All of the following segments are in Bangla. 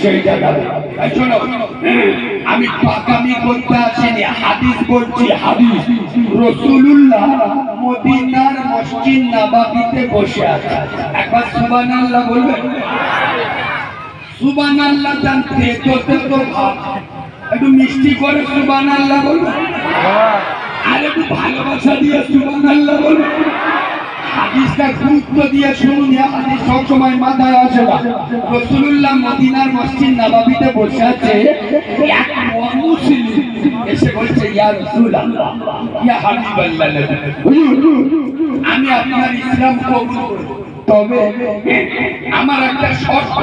সেই জায়গায় শোনো, আমি পাকামি করতে আসিনি, হাদিস বলছি হাদিস। রাসূলুল্লাহ মদিনার মসজিদ নববীতে বসে আছে। একবার সুবহানাল্লাহ বলবেন? সুবহানাল্লাহ জানতে তো ভাব একটু মিষ্টি করে সুবহানাল্লাহ বলবেন, আর একটু ভালোবাসা দিয়ে সুবহানাল্লাহ বলবেন। হাদিসটা গুরুত্ব দিয়ে শুনুন, হাদিস সবসময় মাথায় আসে না। রাসূলুল্লাহ মদিনার মসজিদ নববীতে বসে আছে, এক মুসলিম এসে বলছে, ইয়া রাসূলুল্লাহ, ইয়া হাবিবাল্লাহ, আমি আপনার ইসলাম কবুল করি, তবে আমার একটা শর্ত।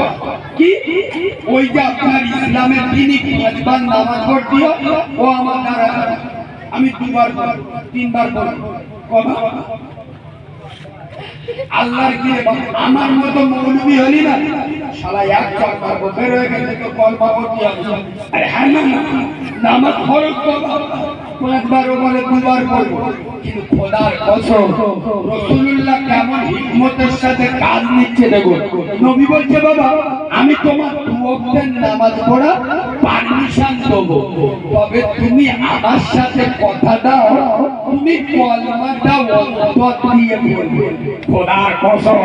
কি? ওই যে আপনার ইসলামের দিনই 5 বার নামাজ পড়িও, ও আমার দ্বারা আমি 2 বার 3 বার পড়ব। আল্লাহর কি আমার মতো মৌলবি হলি না শালা এক চার মারবো, বের হয়ে গেছে তো কলমা পড়তে হবে। আরে হ্যাঁ না, নামাজ ফরজ করব, 5 বারও বলে 2 বার পড়ব। কিন্তু খোদার কসম, রাসূলুল্লাহ কেমন হিকমতের সাথে কাজ নিচ্ছে দেখো। নবী বলছে, বাবা আমি তোমার 2 ওয়াক্তের নামাজ পড়া পারমিশন দেবো, তবে তুমি আমার সাথে কথা দাও, তুমি কলমাটা অন্তর দিয়ে বলবে। খোদার কসম,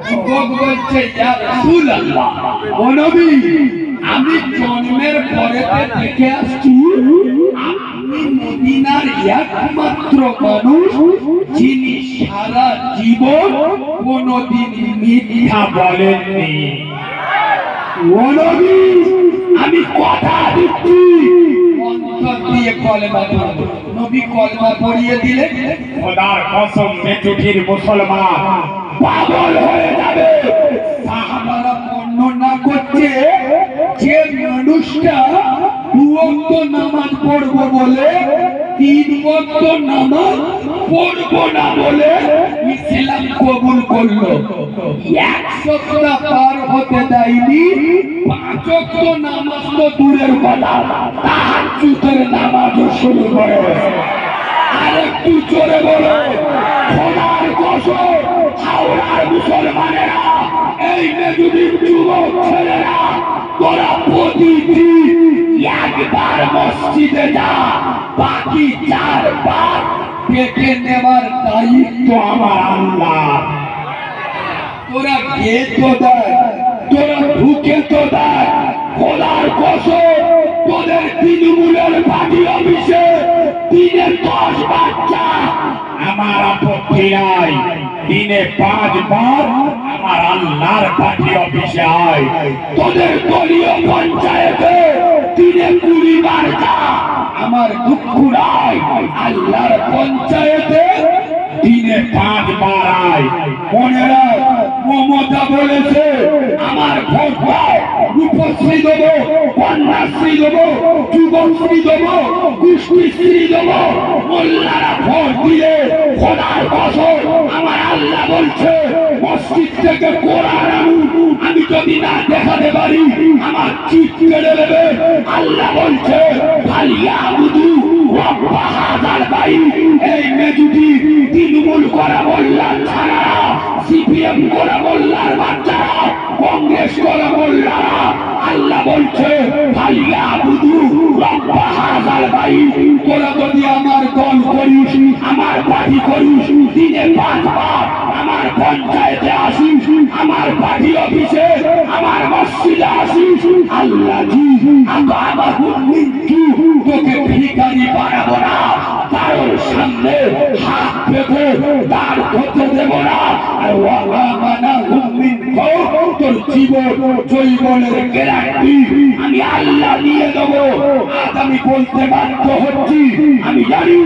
যুবক বলছে, ইয়া রাসূলুল্লাহ, ও নবী, আমি জন্মের পরেতে দেখে আসছি আপনি মদিনার একমাত্র মানুষ যিনি সারা জীবন কোনদিন মিথ্যা বলেননি। ও নবী, আমি কথা দিচ্ছি অন্তর দিয়ে কলেমা পড়ব। নবী কলেমা পড়িয়ে দিলে খোদার কসম মেচুটির মুসলমান পাগল হয়ে যাবে। সাহাবারা বর্ণনা করছে, যে মানুষটা 2 ওয়াক্ত নামাজ পড়বো বলে 3 ওয়াক্ত নামাজ পড়বো না বলে ইসলাম কবুল করলো, 1 সপ্তাহ পার হতে দেয়নি 5 ওয়াক্ত নামাজ তো দূরের কথা, তাহাজ্জুদের নামাজও শুরু করে। আরেকটু জোরে বলো, খোদার কসম, হাওড়ার মুসলমানেরা, এই মেজুদিন যুবক ছেলেরা, তোরা প্রতিদিন 1 বার মসজিদে যা, বাকি 4 বার দেখে নেবার দায়িত্ব আমার আল্লাহ। তোরা কে তো দেয়, তোরা ঢুকে তো দেয়। খোদার কসম, তোদের তৃণমূলের পার্টি অফিসে দিনে 10 বার যা, আমার আপত্তি নাই। দিনে 5 বার আমার আল্লাহর পার্টি অফিসে আয়। তোদের দলীয় পঞ্চায়েতে দিনে 20 বার যা, আমার দুঃখ নাই। আল্লাহর পঞ্চায়েতে দিনে 5 বার আয়। মনে রাখ, মমতা বলেছে আমার ভোট দাও, রূপশ্রী দেবো, কন্যাশ্রী দেবো, যুবশ্রী দেবো, কুষ্টিশ্রী দেবো। মোল্লারা ভোট দিলে খোদার কসম আমার আল্লাহ বলছে, মসজিদ থেকে কোরআন আমি যদি না দেখাতে পারি আমার চিৎ কেড়ে নেবে। আল্লাহ বলছে, ফালিয়াবুদু রাব্বা হাযাল বাইত। এই মেজুদি তৃণমূল করা মোল্লার ছাড়ারা, সিপিএম করা মোল্লার বাচ্চারা, কংগ্রেস করা মোল্লারা, আল্লাহ বলছে ফালিয়াবুদু রাব্বা হাযাল বাইত। তোরা যদি আমার দল করিস, আমার পার্টি করিস, দিনে 5 বার আমার পঞ্চায়েতে আসিস, আমার পার্টি অফিসে, আমার মসজিদে আসিস, আল্লাহ জি আমার তোকে ভিখারি বানাবো না, তার সামনে হাত পেতে দাঁড় করতে দেব না। তোর জীবন জৈবনের গ্যারান্টি আমি আল্লাহ দিয়ে দেবো। আজ আমি বলতে বাধ্য হচ্ছি, আমি জানি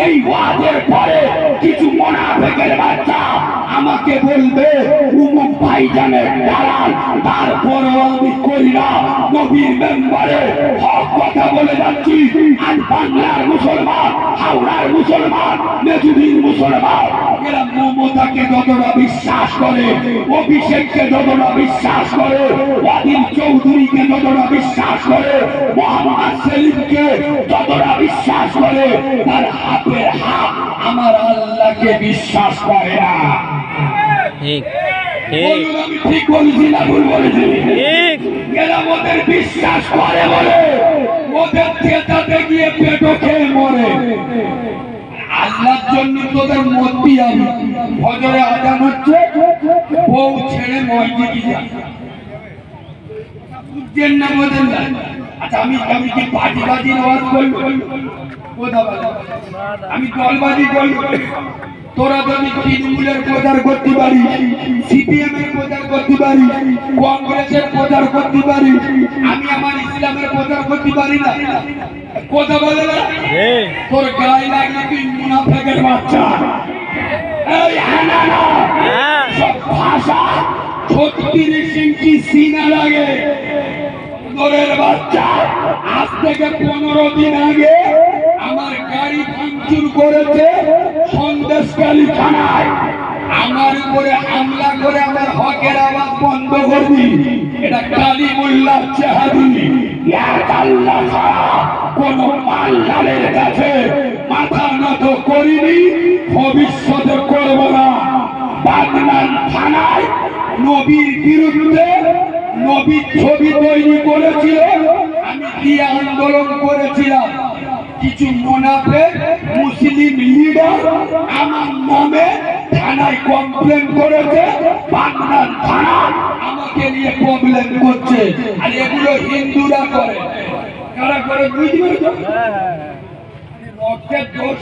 এই ওয়াজের পরে কিছু মুনাফিকের বাচ্চা আমাকে বলবে উমুক ভাইজানের দালাল, তারপরেও আমি করি না। নবীর মেম্বারে হক কথা বলে যাচ্ছি। আজ বাংলার মুসলমান, হাওড়ার মুসলমান, মেজুদির মুসলমান, এরা মমতাকে যতটা বিশ্বাস করে, অভিষেককে যতটা বিশ্বাস করে, ওয়াদিল চৌধুরীকে যতটা বিশ্বাস করে, মোহাম্মদ সেলিমকে যতটা বিশ্বাস করে, তার হাতের হাত আমার আল্লাহকে বিশ্বাস করে না। ঠিক ঠিক, আমি ঠিক বলেছি না ভুল বলেছি? ঠিক। ওদের বিশ্বাস করে বলে ওদের চেতাতে গিয়ে পেটো খেয়ে মরে। আল্লাহর জন্য তোদের মতি আমি ফজরে আজান হচ্ছে, বউ ছেড়ে মসজিদে যায়, বুঝছেন না বোঝেন না? আচ্ছা আমি কি বাজি আওয়াজ করবো? আমি দলবাজি করবো? তোরা যদি তৃণমূলের প্রচার করতে পারি, সিপিএম এর প্রচার করতে পারি, কংগ্রেসের প্রচার করতে পারি, আমি আমার ইসলামের প্রচার করতে পারি না? কথা বলে না? তোর গায়ে লাগলে তুই মুনাফেকের বাচ্চা। এই হানানা সব ভাষা 36 ইঞ্চি সিনা লাগে। তোরের বাচ্চা আজ থেকে 15 দিন আগে আমার গাড়ি ভাঙচুর করেছে সন্দেশখালী থানায়। আমার উপরে হামলা করে আমার হকের আওয়াজ বন্ধ করবি, এটা কালিমুল্লাহ চেহারি। আল্লাহ ছাড়া কোন মাল্লালের কাছে মাথা নত করিনি, ভবিষ্যতে করব না। বাগনান থানায় নবীর বিরুদ্ধে নবীর ছবি তৈরি করেছিল, আমি দিয়ে আন্দোলন করেছিলাম। কিছু মুনাফিক মুসলিম লিডার আমার নামে থানায় কমপ্লেন করেছে, বাগনান থানা আমাকে নিয়ে প্রবলেম করছে। আর এগুলো হিন্দুরা করে, কারা করে বুঝবে তো? রক্তের দোষ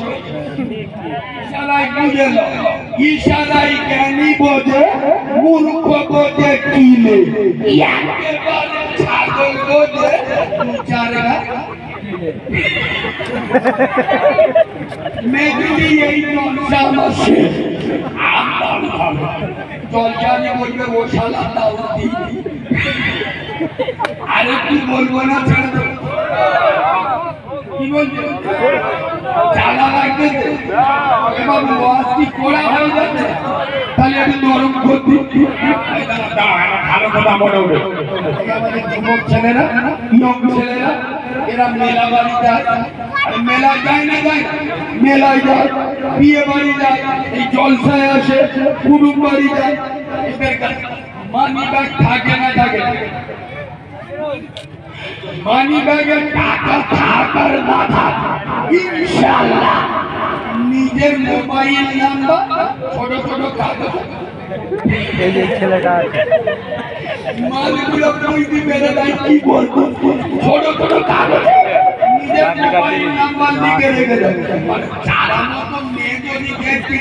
ইশারায় বুঝে লো, ইশারায় জ্ঞানী বোঝে, মূর্খ বোঝে কিলে, একেবারে ছাগল বোঝে চারা। মেঘলি এই জলসা মাসে জলসানি বলবে ও শালা দাউদি। আরে কি বলবো না, ছেড়ে দেবো। কি বলছো? জ্বালা লাগতেছে এবার ওয়াজ কি করা হয়ে যাচ্ছে, তাহলে আমি নরম করতে ভালো কথা মনে উঠে। আমাদের যুবক ছেলেরা, ইয়ং ছেলেরা, এরা মেলা বাড়ি যায়, মেলায় যায় না, যায় মেলায় যায়, বিয়ে বাড়ি যায়, এই জলসায় আসে, কুটুম বাড়ি যায়। এদের কাছে মানি ব্যাগ থাকে না, থাকে মানি ব্যাগে টাকা থাকার মাথা ইনশাআল্লাহ নিজের মোবাইল নাম্বার ছোট ছোট কাগজ, এই যে ছেলেটা মালগুলো কইতে বেড়ে যায়, কি বলবো, ছোট ছোট কাগজ নিজের মোবাইল নাম্বার লিখে রেখে দেয়। মানে যারা মতো মেয়ে যদি দেখতে